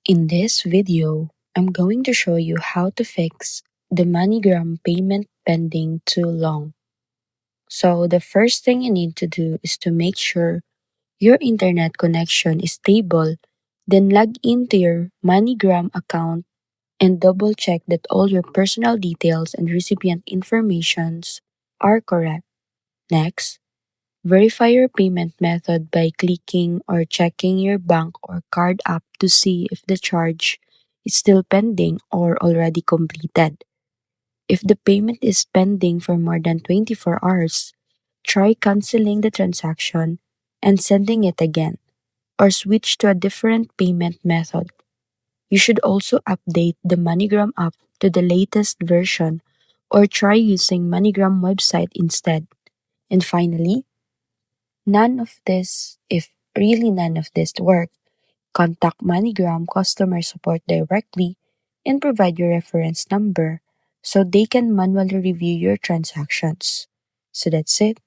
In this video, I'm going to show you how to fix the MoneyGram payment pending too long. So the first thing you need to do is to make sure your internet connection is stable, then log into your MoneyGram account and double check that all your personal details and recipient informations are correct. Next, verify your payment method by clicking or checking your bank or card app to see if the charge is still pending or already completed. If the payment is pending for more than 24 hours, try canceling the transaction and sending it again, or switch to a different payment method. You should also update the MoneyGram app to the latest version or try using MoneyGram website instead. And finally, if really none of this work, contact MoneyGram customer support directly and provide your reference number so they can manually review your transactions. So that's it.